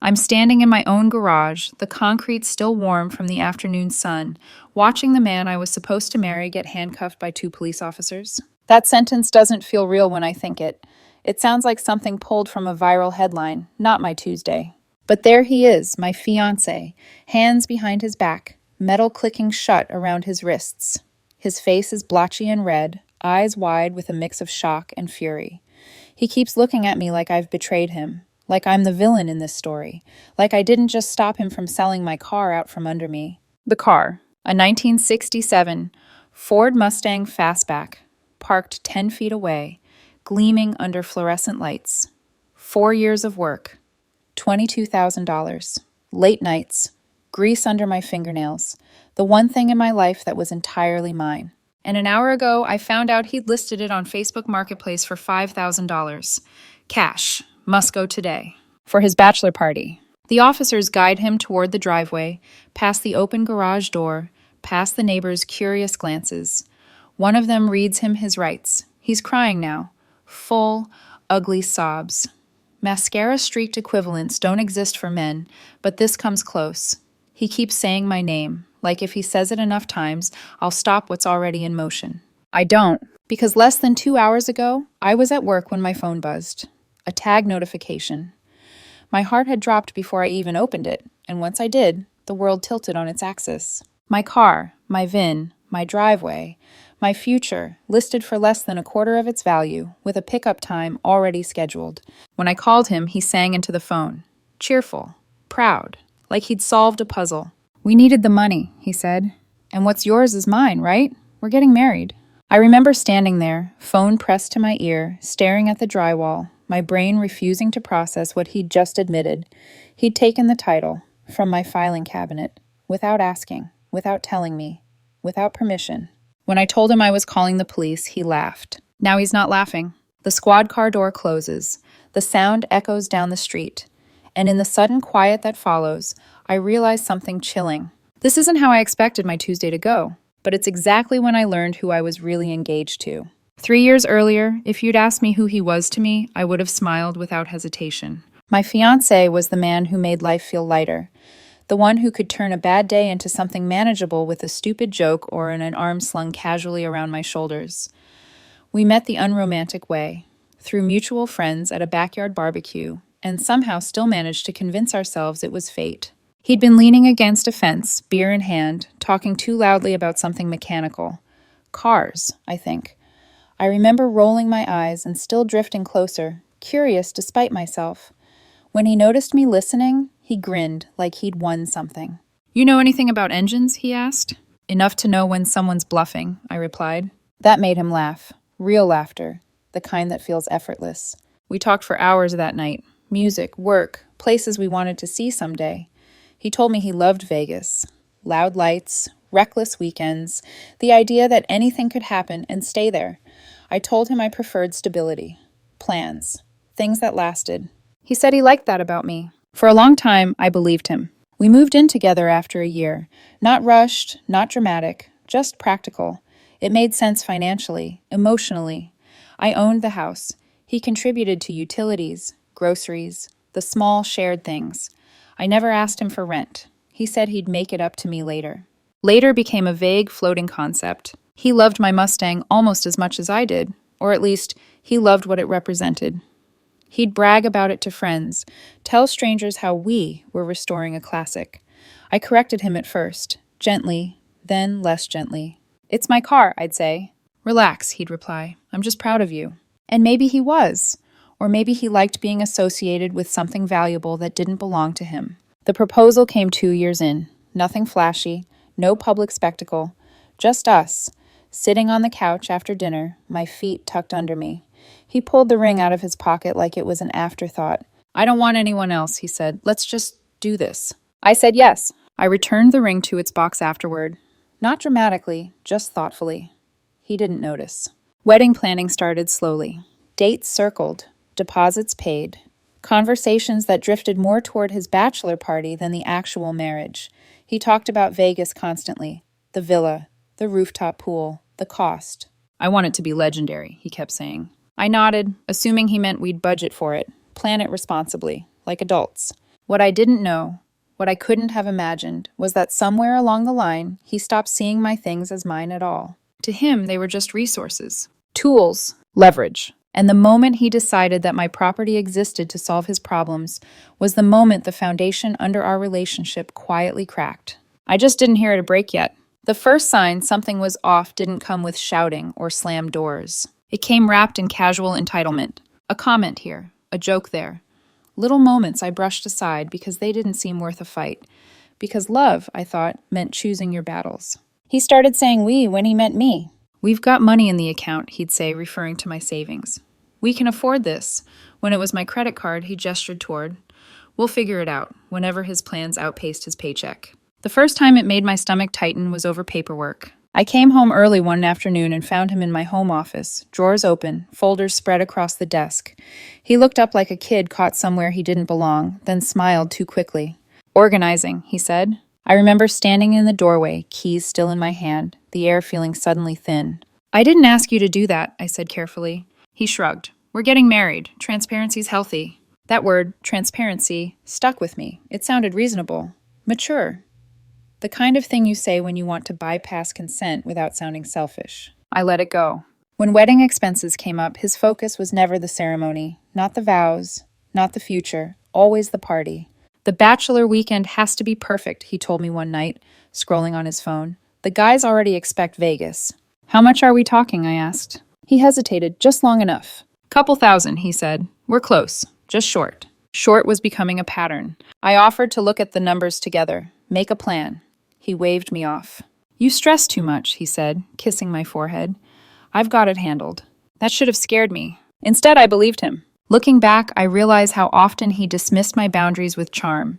I'm standing in my own garage, the concrete still warm from the afternoon sun, watching the man I was supposed to marry get handcuffed by two police officers. That sentence doesn't feel real when I think it. It sounds like something pulled from a viral headline, not my Tuesday. But there he is, my fiancé, hands behind his back, metal clicking shut around his wrists. His face is blotchy and red, eyes wide with a mix of shock and fury. He keeps looking at me like I've betrayed him, like I'm the villain in this story, like I didn't just stop him from selling my car out from under me. The car, a 1967 Ford Mustang Fastback, parked 10 feet away, gleaming under fluorescent lights. 4 years of work, $22,000, late nights, grease under my fingernails, the one thing in my life that was entirely mine. And an hour ago, I found out he'd listed it on Facebook Marketplace for $5,000. Cash, must go today. For his bachelor party. The officers guide him toward the driveway, past the open garage door, past the neighbors' curious glances. One of them reads him his rights. He's crying now. Full, ugly sobs. Mascara-streaked equivalents don't exist for men, but this comes close. He keeps saying my name, like if he says it enough times, I'll stop what's already in motion. I don't, because less than 2 hours ago, I was at work when my phone buzzed. A tag notification. My heart had dropped before I even opened it, and once I did, the world tilted on its axis. My car, my VIN, my driveway, my future, listed for less than a quarter of its value, with a pickup time already scheduled. When I called him, he sang into the phone. Cheerful, proud, like he'd solved a puzzle. We needed the money, he said. And what's yours is mine, right? We're getting married. I remember standing there, phone pressed to my ear, staring at the drywall, my brain refusing to process what he'd just admitted. He'd taken the title from my filing cabinet, without asking, without telling me, without permission. When I told him I was calling the police, he laughed. Now he's not laughing. The squad car door closes. The sound echoes down the street. And in the sudden quiet that follows, I realize something chilling. This isn't how I expected my Tuesday to go, but it's exactly when I learned who I was really engaged to. 3 years earlier, if you'd asked me who he was to me, I would have smiled without hesitation. My fiancé was the man who made life feel lighter, the one who could turn a bad day into something manageable with a stupid joke or an arm slung casually around my shoulders. We met the unromantic way, through mutual friends at a backyard barbecue, and somehow still managed to convince ourselves it was fate. He'd been leaning against a fence, beer in hand, talking too loudly about something mechanical. Cars, I think. I remember rolling my eyes and still drifting closer, curious despite myself. When he noticed me listening, he grinned like he'd won something. You know anything about engines? He asked. Enough to know when someone's bluffing, I replied. That made him laugh. Real laughter. The kind that feels effortless. We talked for hours that night. Music, work, places we wanted to see someday. He told me he loved Vegas. Loud lights, reckless weekends, the idea that anything could happen and stay there. I told him I preferred stability. Plans. Things that lasted. He said he liked that about me. For a long time, I believed him. We moved in together after a year. Not rushed, not dramatic, just practical. It made sense financially, emotionally. I owned the house. He contributed to utilities, groceries, the small shared things. I never asked him for rent. He said he'd make it up to me later. Later became a vague, floating concept. He loved my Mustang almost as much as I did, or at least, he loved what it represented. He'd brag about it to friends, tell strangers how we were restoring a classic. I corrected him at first, gently, then less gently. It's my car, I'd say. Relax, he'd reply. I'm just proud of you. And maybe he was. Or maybe he liked being associated with something valuable that didn't belong to him. The proposal came 2 years in. Nothing flashy, no public spectacle. Just us, sitting on the couch after dinner, my feet tucked under me. He pulled the ring out of his pocket like it was an afterthought. I don't want anyone else, he said. Let's just do this. I said yes. I returned the ring to its box afterward. Not dramatically, just thoughtfully. He didn't notice. Wedding planning started slowly. Dates circled. Deposits paid. Conversations that drifted more toward his bachelor party than the actual marriage. He talked about Vegas constantly. The villa, the rooftop pool, the cost. I want it to be legendary, he kept saying. I nodded, assuming he meant we'd budget for it, plan it responsibly, like adults. What I didn't know, what I couldn't have imagined, was that somewhere along the line, he stopped seeing my things as mine at all. To him, they were just resources, tools, leverage. And the moment he decided that my property existed to solve his problems was the moment the foundation under our relationship quietly cracked. I just didn't hear it break yet. The first sign something was off didn't come with shouting or slammed doors. It came wrapped in casual entitlement. A comment here, a joke there. Little moments I brushed aside because they didn't seem worth a fight. Because love, I thought, meant choosing your battles. He started saying we when he meant me. We've got money in the account, he'd say, referring to my savings. We can afford this. When it was my credit card, he gestured toward. We'll figure it out, whenever his plans outpaced his paycheck. The first time it made my stomach tighten was over paperwork. I came home early one afternoon and found him in my home office, drawers open, folders spread across the desk. He looked up like a kid caught somewhere he didn't belong, then smiled too quickly. Organizing, he said. I remember standing in the doorway, keys still in my hand, the air feeling suddenly thin. I didn't ask you to do that, I said carefully. He shrugged. We're getting married. Transparency's healthy. That word, transparency, stuck with me. It sounded reasonable. Mature. The kind of thing you say when you want to bypass consent without sounding selfish. I let it go. When wedding expenses came up, his focus was never the ceremony, not the vows, not the future, always the party. The bachelor weekend has to be perfect, he told me one night, scrolling on his phone. The guys already expect Vegas. How much are we talking, I asked. He hesitated, just long enough. Couple thousand, he said. We're close, just short. Short was becoming a pattern. I offered to look at the numbers together, make a plan. He waved me off. You stress too much, he said, kissing my forehead. I've got it handled. That should have scared me. Instead, I believed him. Looking back, I realize how often he dismissed my boundaries with charm,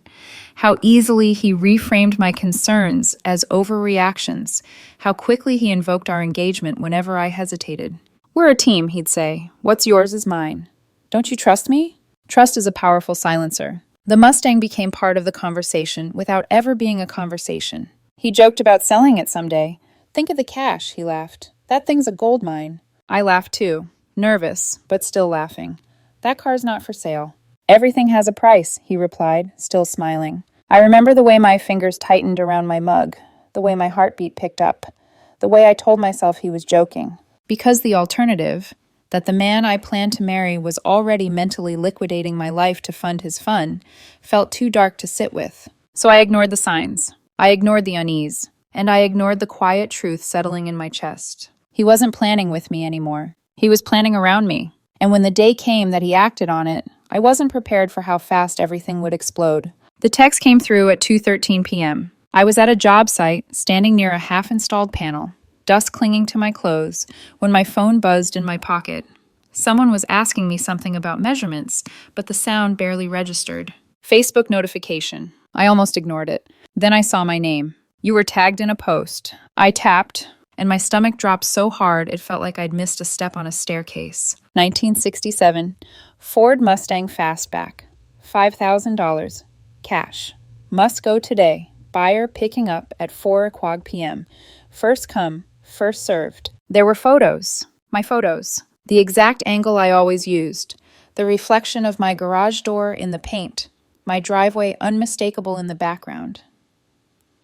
how easily he reframed my concerns as overreactions, how quickly he invoked our engagement whenever I hesitated. We're a team, he'd say. What's yours is mine. Don't you trust me? Trust is a powerful silencer. The Mustang became part of the conversation without ever being a conversation. He joked about selling it someday. Think of the cash, he laughed. That thing's a gold mine. I laughed too, nervous, but still laughing. That car's not for sale. Everything has a price, he replied, still smiling. I remember the way my fingers tightened around my mug, the way my heartbeat picked up, the way I told myself he was joking. Because the alternative, that the man I planned to marry was already mentally liquidating my life to fund his fun, felt too dark to sit with. So I ignored the signs. I ignored the unease. And I ignored the quiet truth settling in my chest. He wasn't planning with me anymore. He was planning around me. And when the day came that he acted on it, I wasn't prepared for how fast everything would explode. The text came through at 2:13 p.m. I was at a job site, standing near a half-installed panel, dust clinging to my clothes, when my phone buzzed in my pocket. Someone was asking me something about measurements, but the sound barely registered. Facebook notification. I almost ignored it. Then I saw my name. You were tagged in a post. I tapped, and my stomach dropped so hard it felt like I'd missed a step on a staircase. 1967, Ford Mustang Fastback. $5,000. Cash. Must go today. Buyer picking up at 4:00 p.m. First come, first served. There were photos. My photos. The exact angle I always used. The reflection of my garage door in the paint. My driveway unmistakable in the background.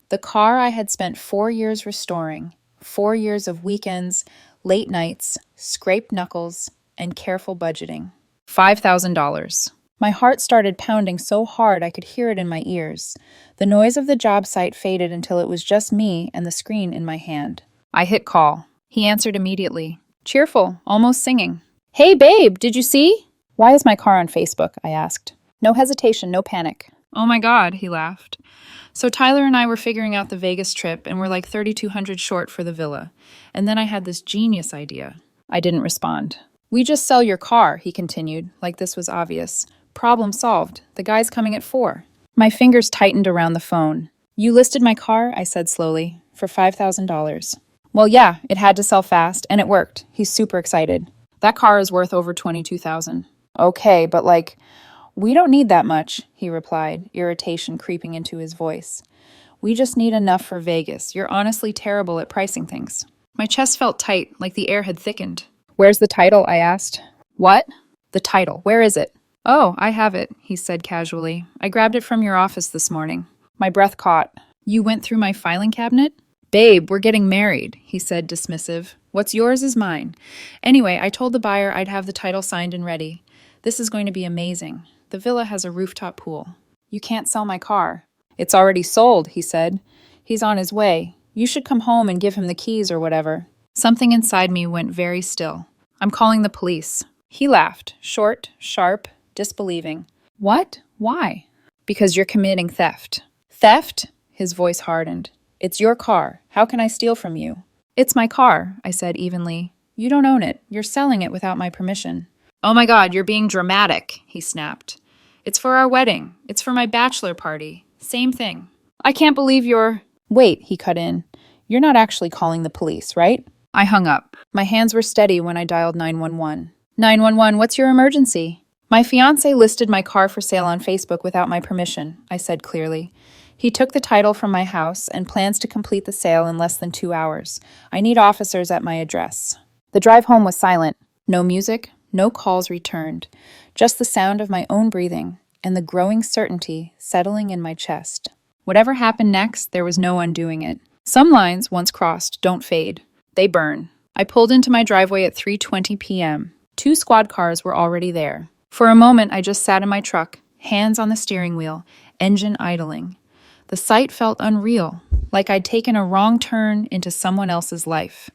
The car I had spent 4 years restoring. 4 years of weekends, late nights, scraped knuckles, and careful budgeting. $5,000. My heart started pounding so hard I could hear it in my ears. The noise of the job site faded until it was just me and the screen in my hand. I hit call. He answered immediately. Cheerful, almost singing. Hey babe, did you see? Why is my car on Facebook? I asked. No hesitation, no panic. Oh my God, he laughed. So Tyler and I were figuring out the Vegas trip and we're like $3,200 short for the villa. And then I had this genius idea. I didn't respond. We just sell your car, he continued, like this was obvious. Problem solved. The guy's coming at 4. My fingers tightened around the phone. You listed my car, I said slowly, for $5,000. Well, yeah, it had to sell fast, and it worked. He's super excited. That car is worth over $22,000. Okay, but we don't need that much, he replied, irritation creeping into his voice. We just need enough for Vegas. You're honestly terrible at pricing things. My chest felt tight, like the air had thickened. Where's the title? I asked. What? The title. Where is it? Oh, I have it, he said casually. I grabbed it from your office this morning. My breath caught. You went through my filing cabinet? Babe, we're getting married, he said, dismissive. What's yours is mine. Anyway, I told the buyer I'd have the title signed and ready. This is going to be amazing. The villa has a rooftop pool. You can't sell my car. It's already sold, he said. He's on his way. You should come home and give him the keys or whatever. Something inside me went very still. I'm calling the police. He laughed, short, sharp, disbelieving. What? Why? Because you're committing theft. Theft? His voice hardened. It's your car. How can I steal from you? It's my car, I said evenly. You don't own it. You're selling it without my permission. Oh my God, you're being dramatic, he snapped. It's for our wedding. It's for my bachelor party. Same thing. I can't believe you're... Wait, he cut in. You're not actually calling the police, right? I hung up. My hands were steady when I dialed 911. 911, what's your emergency? My fiancé listed my car for sale on Facebook without my permission, I said clearly. He took the title from my house and plans to complete the sale in less than 2 hours. I need officers at my address. The drive home was silent. No music, no calls returned. Just the sound of my own breathing and the growing certainty settling in my chest. Whatever happened next, there was no undoing it. Some lines, once crossed, don't fade. They burn. I pulled into my driveway at 3:20 p.m. 2 squad cars were already there. For a moment, I just sat in my truck, hands on the steering wheel, engine idling. The sight felt unreal, like I'd taken a wrong turn into someone else's life.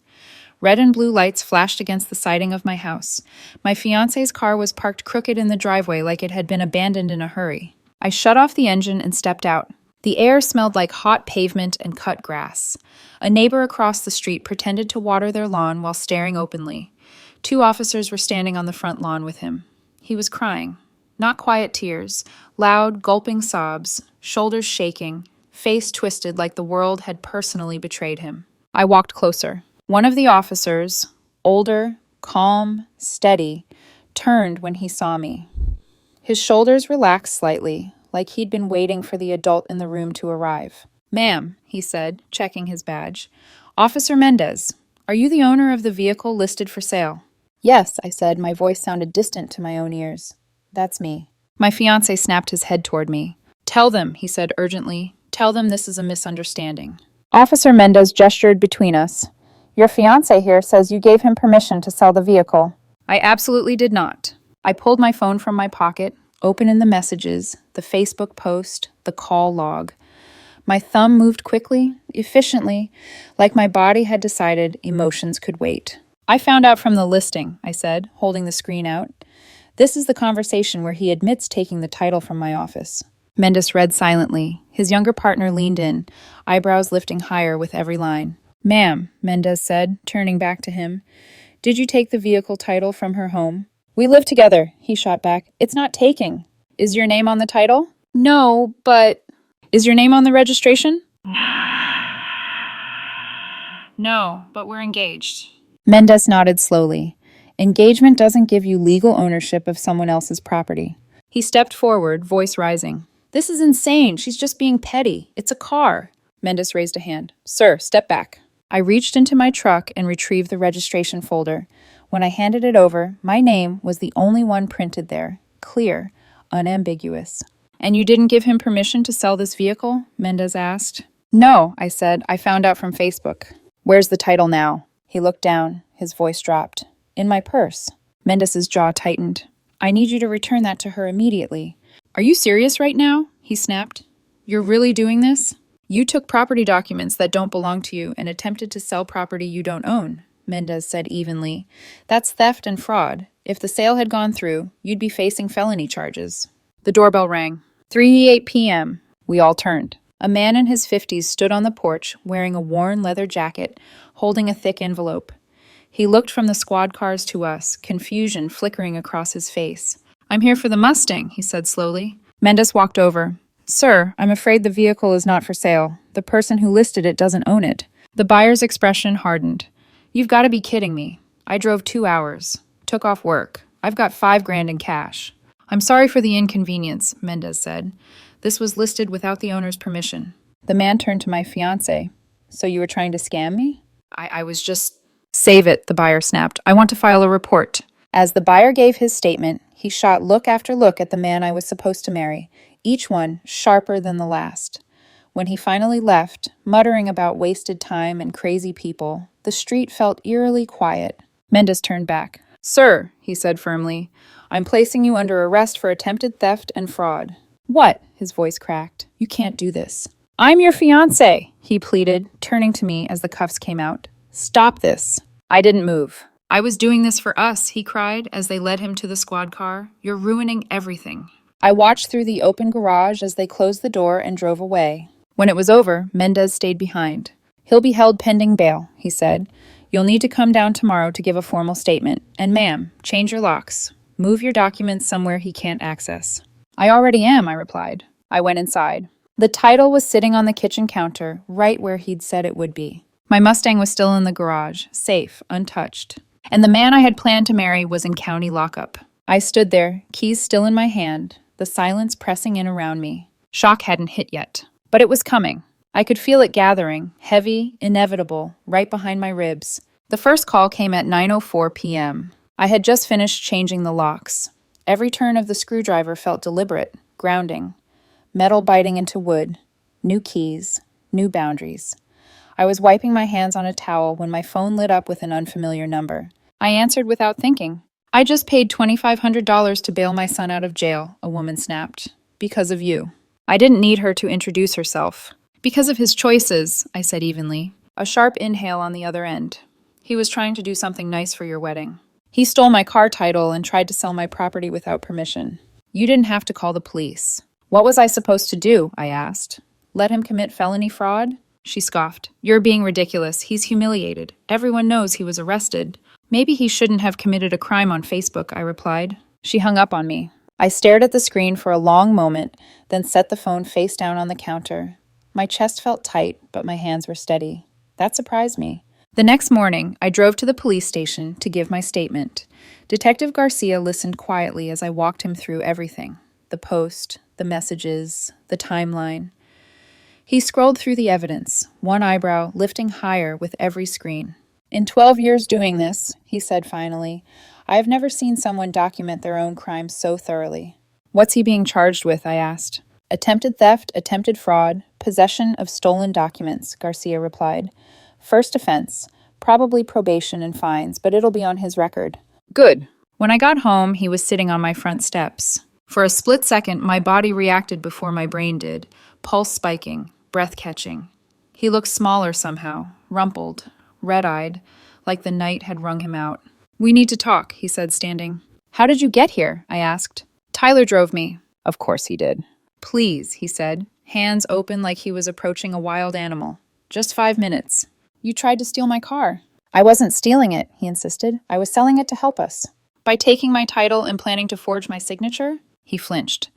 Red and blue lights flashed against the siding of my house. My fiancé's car was parked crooked in the driveway like it had been abandoned in a hurry. I shut off the engine and stepped out. The air smelled like hot pavement and cut grass. A neighbor across the street pretended to water their lawn while staring openly. 2 officers were standing on the front lawn with him. He was crying. Not quiet tears, loud, gulping sobs, shoulders shaking, face twisted like the world had personally betrayed him. I walked closer. One of the officers, older, calm, steady, turned when he saw me. His shoulders relaxed slightly, like he'd been waiting for the adult in the room to arrive. Ma'am, he said, checking his badge. Officer Mendez, are you the owner of the vehicle listed for sale? Yes, I said, my voice sounded distant to my own ears. That's me. My fiancé snapped his head toward me. Tell them, he said urgently. Tell them this is a misunderstanding. Officer Mendez gestured between us. Your fiancé here says you gave him permission to sell the vehicle. I absolutely did not. I pulled my phone from my pocket, opened in the messages, the Facebook post, the call log. My thumb moved quickly, efficiently, like my body had decided emotions could wait. I found out from the listing, I said, holding the screen out. This is the conversation where he admits taking the title from my office. Mendez read silently. His younger partner leaned in, eyebrows lifting higher with every line. Ma'am, Mendez said, turning back to him, did you take the vehicle title from her home? We live together, he shot back. It's not taking. Is your name on the title? No, but... Is your name on the registration? No, but we're engaged. Mendez nodded slowly. Engagement doesn't give you legal ownership of someone else's property. He stepped forward, voice rising. This is insane. She's just being petty. It's a car. Mendez raised a hand. Sir, step back. I reached into my truck and retrieved the registration folder. When I handed it over, my name was the only one printed there. Clear, unambiguous. And you didn't give him permission to sell this vehicle? Mendez asked. No, I said. I found out from Facebook. Where's the title now? He looked down. His voice dropped. In my purse. Mendez's jaw tightened. I need you to return that to her immediately. Are you serious right now? He snapped. You're really doing this? You took property documents that don't belong to you and attempted to sell property you don't own, Mendez said evenly. That's theft and fraud. If the sale had gone through, you'd be facing felony charges. The doorbell rang. 3:08 p.m. We all turned. A man in his 50s stood on the porch, wearing a worn leather jacket, holding a thick envelope. He looked from the squad cars to us, confusion flickering across his face. I'm here for the Mustang, he said slowly. Mendez walked over. Sir, I'm afraid the vehicle is not for sale. The person who listed it doesn't own it. The buyer's expression hardened. You've got to be kidding me. I drove 2 hours. Took off work. I've got $5,000 in cash. I'm sorry for the inconvenience, Mendez said. This was listed without the owner's permission. The man turned to my fiancé. So you were trying to scam me? I was just... Save it, the buyer snapped. I want to file a report. As the buyer gave his statement, he shot look after look at the man I was supposed to marry, each one sharper than the last. When he finally left, muttering about wasted time and crazy people, the street felt eerily quiet. Mendes turned back. "Sir," he said firmly, "I'm placing you under arrest for attempted theft and fraud." "What?" His voice cracked. "You can't do this." "I'm your fiancé," he pleaded, turning to me as the cuffs came out. "Stop this." I didn't move. "I was doing this for us," he cried as they led him to the squad car. "You're ruining everything." I watched through the open garage as they closed the door and drove away. When it was over, Mendes stayed behind. "He'll be held pending bail," he said. "You'll need to come down tomorrow to give a formal statement. And ma'am, change your locks. Move your documents somewhere he can't access." "I already am," I replied. I went inside. The title was sitting on the kitchen counter, right where he'd said it would be. My Mustang was still in the garage, safe, untouched. And the man I had planned to marry was in county lockup. I stood there, keys still in my hand, the silence pressing in around me. Shock hadn't hit yet. But it was coming. I could feel it gathering, heavy, inevitable, right behind my ribs. The first call came at 9:04 p.m. I had just finished changing the locks. Every turn of the screwdriver felt deliberate, grounding. Metal biting into wood. New keys. New boundaries. I was wiping my hands on a towel when my phone lit up with an unfamiliar number. I answered without thinking. "I just paid $2,500 to bail my son out of jail," a woman snapped. "Because of you." I didn't need her to introduce herself. "Because of his choices," I said evenly. A sharp inhale on the other end. "He was trying to do something nice for your wedding. He stole my car title and tried to sell my property without permission. You didn't have to call the police." "What was I supposed to do?" I asked. "Let him commit felony fraud?" She scoffed. "You're being ridiculous. He's humiliated. Everyone knows he was arrested." "Maybe he shouldn't have committed a crime on Facebook," I replied. She hung up on me. I stared at the screen for a long moment, then set the phone face down on the counter. My chest felt tight, but my hands were steady. That surprised me. The next morning, I drove to the police station to give my statement. Detective Garcia listened quietly as I walked him through everything. The post, the messages, the timeline. He scrolled through the evidence, one eyebrow lifting higher with every screen. "In 12 years doing this," he said finally, "I have never seen someone document their own crimes so thoroughly." "What's he being charged with?" I asked. "Attempted theft, attempted fraud, possession of stolen documents," Garcia replied. "First offense, probably probation and fines, but it'll be on his record." Good. When I got home, he was sitting on my front steps. For a split second, my body reacted before my brain did, pulse spiking, breath catching. He looked smaller somehow, rumpled, red-eyed, like the night had wrung him out. "We need to talk," he said, standing. "How did you get here?" I asked. "Tyler drove me." Of course he did. "Please," he said, hands open like he was approaching a wild animal. "Just 5 minutes." "You tried to steal my car." "I wasn't stealing it," he insisted. "I was selling it to help us." "By taking my title and planning to forge my signature?" He flinched.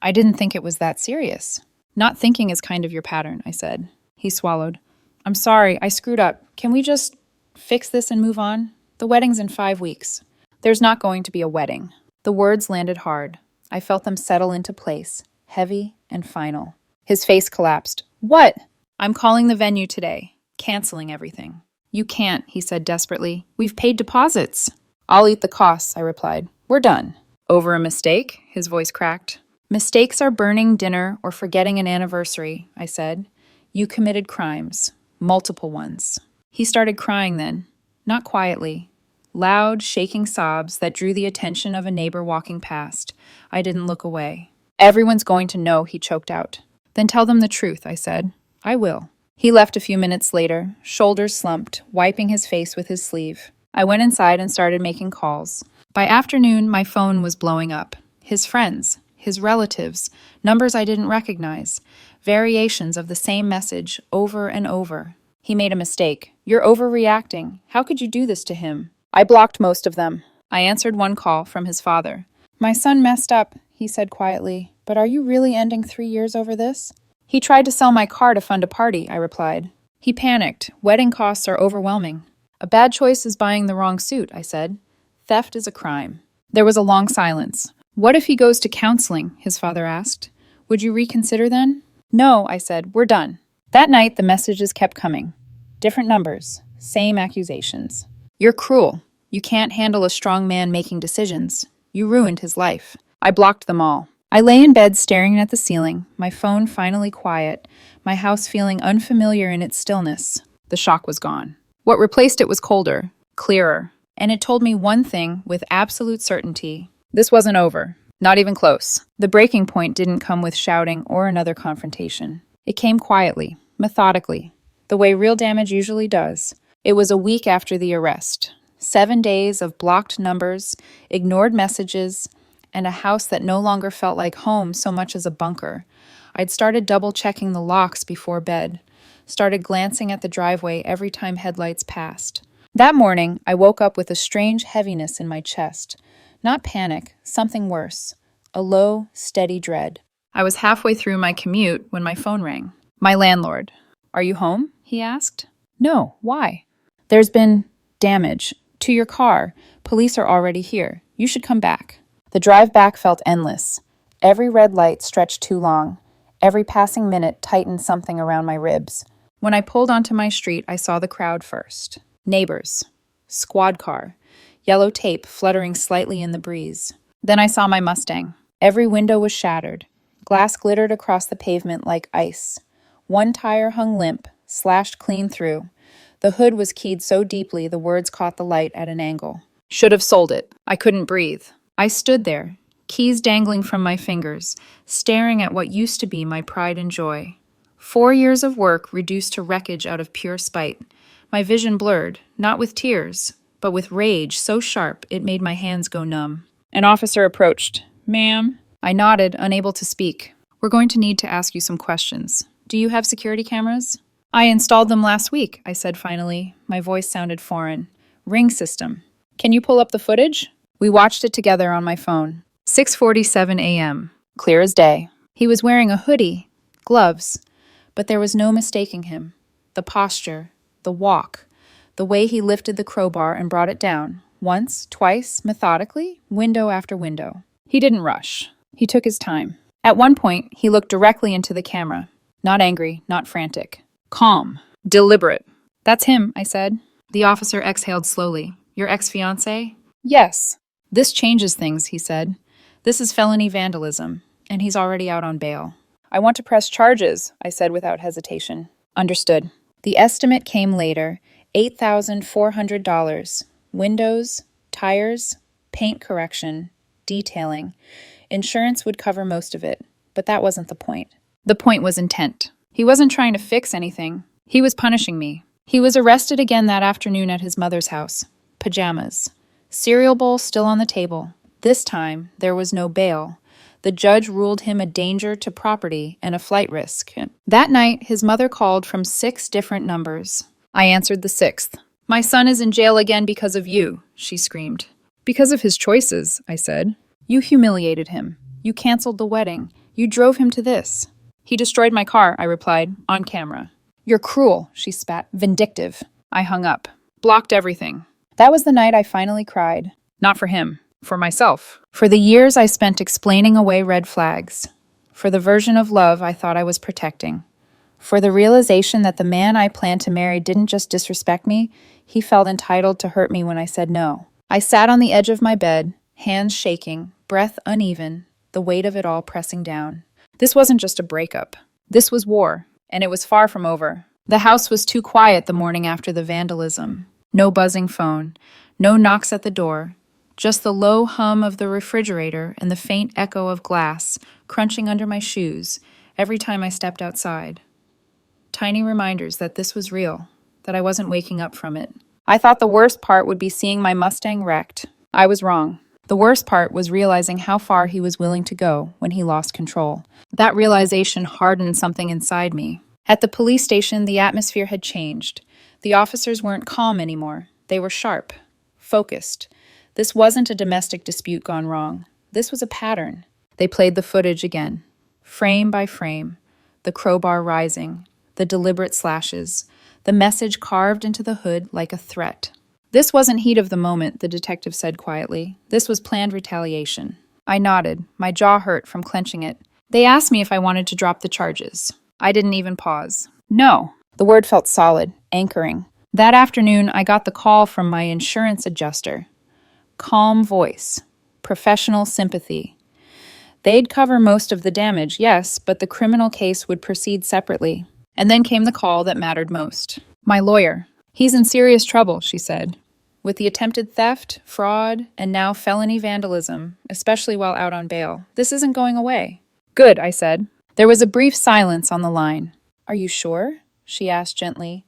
"I didn't think it was that serious." "Not thinking is kind of your pattern," I said. He swallowed. "I'm sorry, I screwed up. Can we just fix this and move on? The wedding's in 5 weeks." "There's not going to be a wedding." The words landed hard. I felt them settle into place, heavy and final. His face collapsed. "What?" "I'm calling the venue today. Canceling everything." "You can't," he said desperately. "We've paid deposits." "I'll eat the costs," I replied. "We're done." "Over a mistake?" His voice cracked. "Mistakes are burning dinner or forgetting an anniversary," I said. "You committed crimes. Multiple ones." He started crying then. Not quietly. Loud, shaking sobs that drew the attention of a neighbor walking past. I didn't look away. "Everyone's going to know," he choked out. "Then tell them the truth," I said. "I will." He left a few minutes later, shoulders slumped, wiping his face with his sleeve. I went inside and started making calls. By afternoon, my phone was blowing up. His friends, his relatives, numbers I didn't recognize, variations of the same message over and over. "He made a mistake. You're overreacting. How could you do this to him?" I blocked most of them. I answered one call from his father. "My son messed up," he said quietly. "But are you really ending 3 years over this?" "He tried to sell my car to fund a party," I replied. "He panicked. Wedding costs are overwhelming." "A bad choice is buying the wrong suit," I said. "Theft is a crime." There was a long silence. "What if he goes to counseling?" his father asked. "Would you reconsider then?" "No," I said. "We're done." That night, the messages kept coming. Different numbers, same accusations. "You're cruel. You can't handle a strong man making decisions. You ruined his life. I blocked them all. I lay in bed staring at the ceiling, my phone finally quiet, my house feeling unfamiliar in its stillness. The shock was gone. What replaced it was colder, clearer, and it told me one thing with absolute certainty. This wasn't over. Not even close. The breaking point didn't come with shouting or another confrontation. It came quietly, methodically, the way real damage usually does. It was a week after the arrest. 7 days of blocked numbers, ignored messages, and a house that no longer felt like home so much as a bunker. I'd started double-checking the locks before bed, started glancing at the driveway every time headlights passed. That morning, I woke up with a strange heaviness in my chest. Not panic, something worse. A low, steady dread. I was halfway through my commute when my phone rang. My landlord. "Are you home?" he asked. "No, why?" "There's been damage. To your car. Police are already here. You should come back." The drive back felt endless. Every red light stretched too long. Every passing minute tightened something around my ribs. When I pulled onto my street, I saw the crowd first. Neighbors. Squad car. Yellow tape fluttering slightly in the breeze. Then I saw my Mustang. Every window was shattered. Glass glittered across the pavement like ice. One tire hung limp, slashed clean through. The hood was keyed so deeply the words caught the light at an angle. Should have sold it. I couldn't breathe. I stood there, keys dangling from my fingers, staring at what used to be my pride and joy. 4 years of work reduced to wreckage out of pure spite. My vision blurred, not with tears, but with rage so sharp it made my hands go numb. An officer approached. "Ma'am?" I nodded, unable to speak. "We're going to need to ask you some questions. Do you have security cameras?" "I installed them last week," I said finally. My voice sounded foreign. "Ring system. Can you pull up the footage?" We watched it together on my phone. 6:47 a.m. Clear as day. He was wearing a hoodie, gloves, but there was no mistaking him. The posture, the walk, the way he lifted the crowbar and brought it down. Once, twice, methodically, window after window. He didn't rush. He took his time. At one point, he looked directly into the camera. Not angry, not frantic. Calm. Deliberate. "That's him," I said. The officer exhaled slowly. "Your ex-fiancé?" "Yes." "This changes things," he said. "This is felony vandalism, and he's already out on bail." "I want to press charges," I said without hesitation. "Understood." The estimate came later, $8,400. Windows, tires, paint correction, detailing. Insurance would cover most of it, but that wasn't the point. The point was intent. He wasn't trying to fix anything. He was punishing me. He was arrested again that afternoon at his mother's house. Pajamas. Cereal bowl still on the table. This time, there was no bail. The judge ruled him a danger to property and a flight risk. That night, his mother called from 6 different numbers. I answered the 6th. "My son is in jail again because of you," she screamed. "Because of his choices," I said. "You humiliated him. You canceled the wedding. You drove him to this." "He destroyed my car," I replied, on camera. "You're cruel," she spat. "Vindictive." I hung up. Blocked everything. That was the night I finally cried. Not for him. For myself. For the years I spent explaining away red flags. For the version of love I thought I was protecting. For the realization that the man I planned to marry didn't just disrespect me, he felt entitled to hurt me when I said no. I sat on the edge of my bed, hands shaking, breath uneven, the weight of it all pressing down. This wasn't just a breakup. This was war, and it was far from over. The house was too quiet the morning after the vandalism. No buzzing phone, no knocks at the door, just the low hum of the refrigerator and the faint echo of glass crunching under my shoes every time I stepped outside. Tiny reminders that this was real, that I wasn't waking up from it. I thought the worst part would be seeing my Mustang wrecked. I was wrong. The worst part was realizing how far he was willing to go when he lost control. That realization hardened something inside me. At the police station, the atmosphere had changed. The officers weren't calm anymore. They were sharp, focused. This wasn't a domestic dispute gone wrong. This was a pattern. They played the footage again, frame by frame, the crowbar rising, the deliberate slashes, the message carved into the hood like a threat. "This wasn't heat of the moment," the detective said quietly. "This was planned retaliation." I nodded, my jaw hurt from clenching it. They asked me if I wanted to drop the charges. I didn't even pause. No. The word felt solid, anchoring. That afternoon, I got the call from my insurance adjuster. Calm voice, professional sympathy. They'd cover most of the damage, yes, but the criminal case would proceed separately. And then came the call that mattered most. My lawyer. He's in serious trouble, she said. With the attempted theft, fraud, and now felony vandalism, especially while out on bail, this isn't going away. Good, I said. There was a brief silence on the line. Are you sure? She asked gently.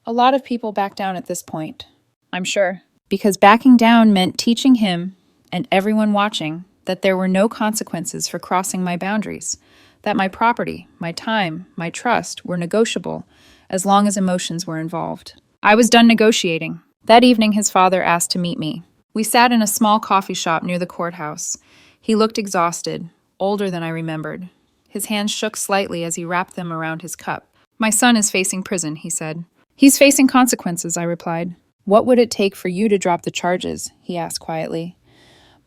A lot of people back down at this point. I'm sure. Because backing down meant teaching him, and everyone watching, that there were no consequences for crossing my boundaries, that my property, my time, my trust were negotiable, as long as emotions were involved. I was done negotiating. That evening his father asked to meet me. We sat in a small coffee shop near the courthouse. He looked exhausted, older than I remembered. His hands shook slightly as he wrapped them around his cup. My son is facing prison, he said. He's facing consequences, I replied. What would it take for you to drop the charges? He asked quietly.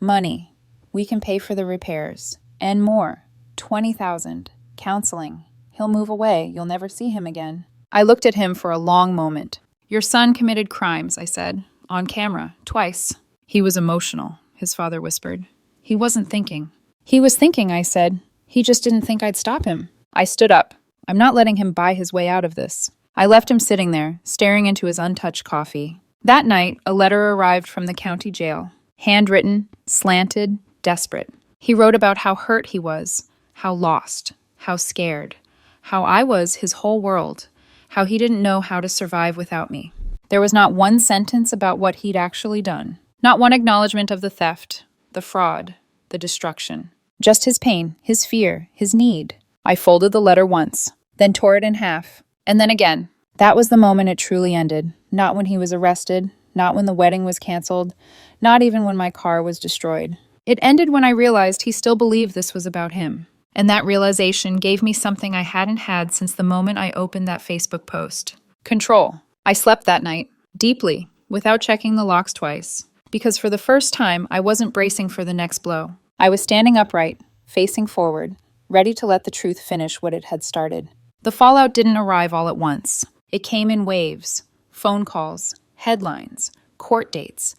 Money. We can pay for the repairs. And more. 20,000. Counseling. He'll move away. You'll never see him again. I looked at him for a long moment. Your son committed crimes, I said. On camera. Twice. He was emotional, his father whispered. He wasn't thinking. He was thinking, I said. He just didn't think I'd stop him. I stood up. I'm not letting him buy his way out of this. I left him sitting there, staring into his untouched coffee. That night, a letter arrived from the county jail. Handwritten, slanted, desperate. He wrote about how hurt he was, how lost, how scared, how I was his whole world, how he didn't know how to survive without me. There was not one sentence about what he'd actually done. Not one acknowledgement of the theft, the fraud, the destruction. Just his pain, his fear, his need. I folded the letter once, then tore it in half, and then again. That was the moment it truly ended. Not when he was arrested, not when the wedding was canceled, not even when my car was destroyed. It ended when I realized he still believed this was about him. And that realization gave me something I hadn't had since the moment I opened that Facebook post. Control. I slept that night, deeply, without checking the locks twice. Because for the first time, I wasn't bracing for the next blow. I was standing upright, facing forward, ready to let the truth finish what it had started. The fallout didn't arrive all at once. It came in waves, phone calls, headlines, court dates,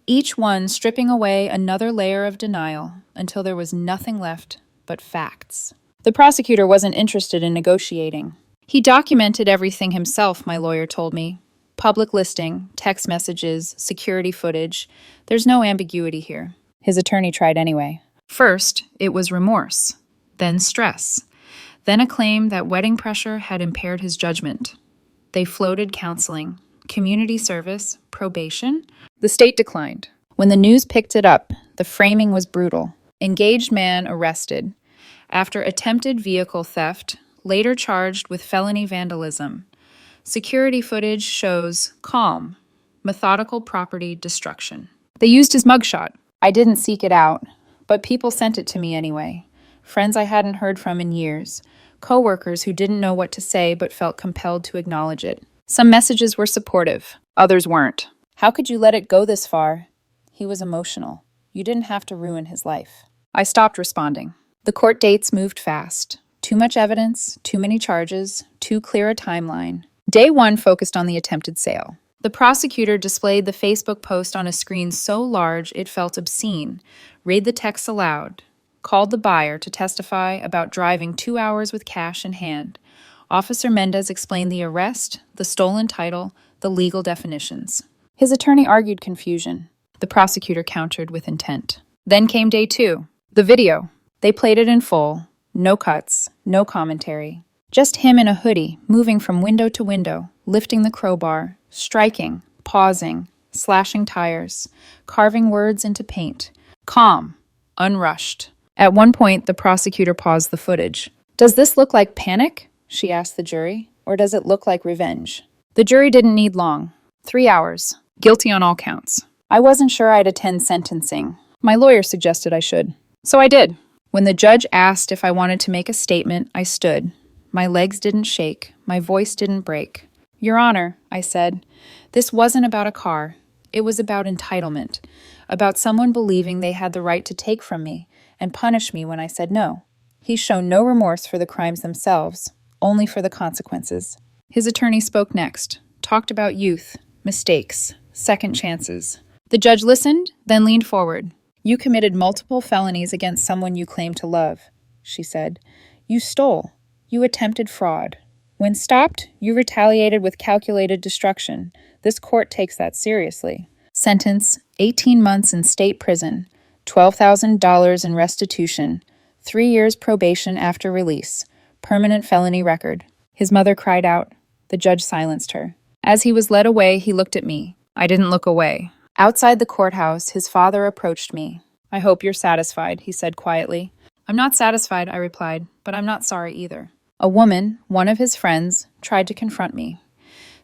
each one stripping away another layer of denial until there was nothing left but facts. The prosecutor wasn't interested in negotiating. He documented everything himself, my lawyer told me. Public listing, text messages, security footage. There's no ambiguity here. His attorney tried anyway. First, it was remorse, then stress, then a claim that wedding pressure had impaired his judgment. They floated counseling, community service, probation. The state declined. When the news picked it up, the framing was brutal. Engaged man arrested. After attempted vehicle theft, later charged with felony vandalism. Security footage shows calm, methodical property destruction. They used his mugshot. I didn't seek it out, but people sent it to me anyway. Friends I hadn't heard from in years. Coworkers who didn't know what to say but felt compelled to acknowledge it. Some messages were supportive, others weren't. How could you let it go this far? He was emotional. You didn't have to ruin his life. I stopped responding. The court dates moved fast. Too much evidence, too many charges, too clear a timeline. Day one focused on the attempted sale. The prosecutor displayed the Facebook post on a screen so large it felt obscene, read the text aloud, called the buyer to testify about driving 2 hours with cash in hand. Officer Mendez explained the arrest, the stolen title, the legal definitions. His attorney argued confusion. The prosecutor countered with intent. Then came day two. The video. They played it in full. No cuts, no commentary. Just him in a hoodie, moving from window to window, lifting the crowbar, striking, pausing, slashing tires, carving words into paint. Calm, unrushed. At one point, the prosecutor paused the footage. Does this look like panic? She asked the jury. Or does it look like revenge? The jury didn't need long. 3 hours. Guilty on all counts. I wasn't sure I'd attend sentencing. My lawyer suggested I should. So I did. When the judge asked if I wanted to make a statement, I stood. My legs didn't shake. My voice didn't break. Your Honor, I said, this wasn't about a car. It was about entitlement. About someone believing they had the right to take from me and punish me when I said no. He's shown no remorse for the crimes themselves, only for the consequences. His attorney spoke next, talked about youth, mistakes, second chances. The judge listened, then leaned forward. "You committed multiple felonies against someone you claim to love," she said. "You stole. You attempted fraud. When stopped, you retaliated with calculated destruction. This court takes that seriously." Sentence: 18 months in state prison, $12,000 in restitution, 3 years probation after release, permanent felony record. His mother cried out. The judge silenced her. As he was led away, he looked at me. I didn't look away. Outside the courthouse, his father approached me. "I hope you're satisfied," he said quietly. "I'm not satisfied," I replied, "but I'm not sorry either." A woman, one of his friends, tried to confront me.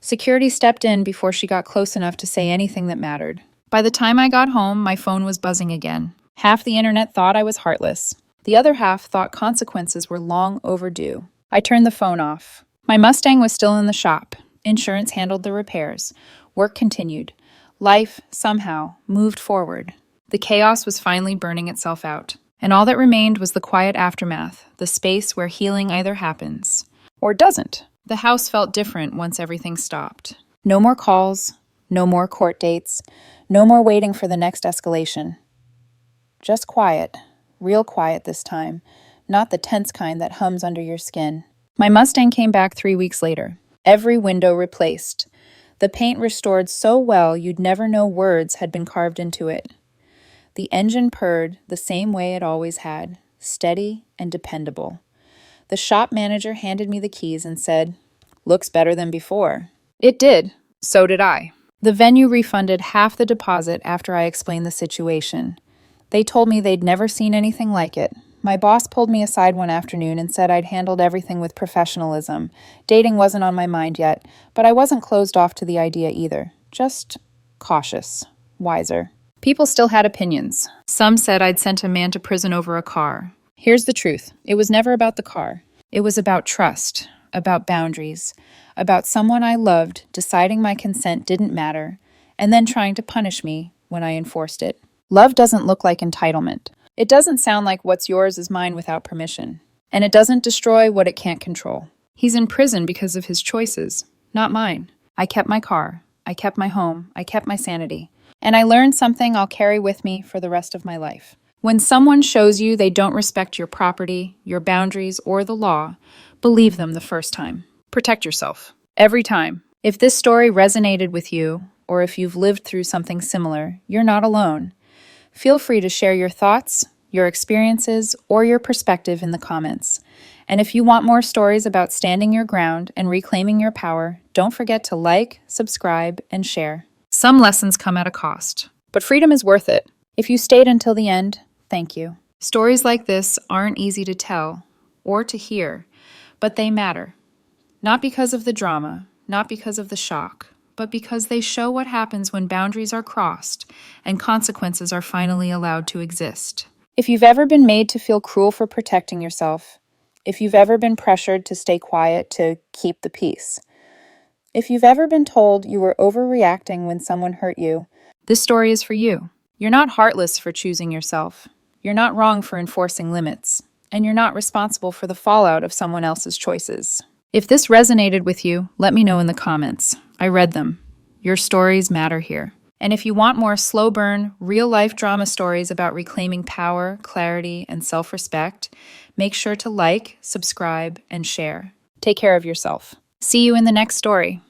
Security stepped in before she got close enough to say anything that mattered. By the time I got home, my phone was buzzing again. Half the internet thought I was heartless. The other half thought consequences were long overdue. I turned the phone off. My Mustang was still in the shop. Insurance handled the repairs. Work continued. Life, somehow, moved forward. The chaos was finally burning itself out. And all that remained was the quiet aftermath, the space where healing either happens or doesn't. The house felt different once everything stopped. No more calls, no more court dates, no more waiting for the next escalation. Just quiet, real quiet this time, not the tense kind that hums under your skin. My Mustang came back 3 weeks later. Every window replaced. The paint restored so well you'd never know words had been carved into it. The engine purred the same way it always had, steady and dependable. The shop manager handed me the keys and said, "Looks better than before." It did. So did I. The venue refunded half the deposit after I explained the situation. They told me they'd never seen anything like it. My boss pulled me aside one afternoon and said I'd handled everything with professionalism. Dating wasn't on my mind yet, but I wasn't closed off to the idea either. Just cautious, wiser. People still had opinions. Some said I'd sent a man to prison over a car. Here's the truth. It was never about the car. It was about trust, about boundaries, about someone I loved deciding my consent didn't matter, and then trying to punish me when I enforced it. Love doesn't look like entitlement. It doesn't sound like what's yours is mine without permission. And it doesn't destroy what it can't control. He's in prison because of his choices, not mine. I kept my car. I kept my home. I kept my sanity. And I learned something I'll carry with me for the rest of my life. When someone shows you they don't respect your property, your boundaries, or the law, believe them the first time. Protect yourself. Every time. If this story resonated with you, or if you've lived through something similar, you're not alone. Feel free to share your thoughts, your experiences, or your perspective in the comments. And if you want more stories about standing your ground and reclaiming your power, don't forget to like, subscribe, and share. Some lessons come at a cost, but freedom is worth it. If you stayed until the end, thank you. Stories like this aren't easy to tell or to hear, but they matter. Not because of the drama, not because of the shock, but because they show what happens when boundaries are crossed and consequences are finally allowed to exist. If you've ever been made to feel cruel for protecting yourself, if you've ever been pressured to stay quiet to keep the peace, if you've ever been told you were overreacting when someone hurt you, this story is for you. You're not heartless for choosing yourself. You're not wrong for enforcing limits. And you're not responsible for the fallout of someone else's choices. If this resonated with you, let me know in the comments. I read them. Your stories matter here. And if you want more slow burn, real-life drama stories about reclaiming power, clarity, and self-respect, make sure to like, subscribe, and share. Take care of yourself. See you in the next story.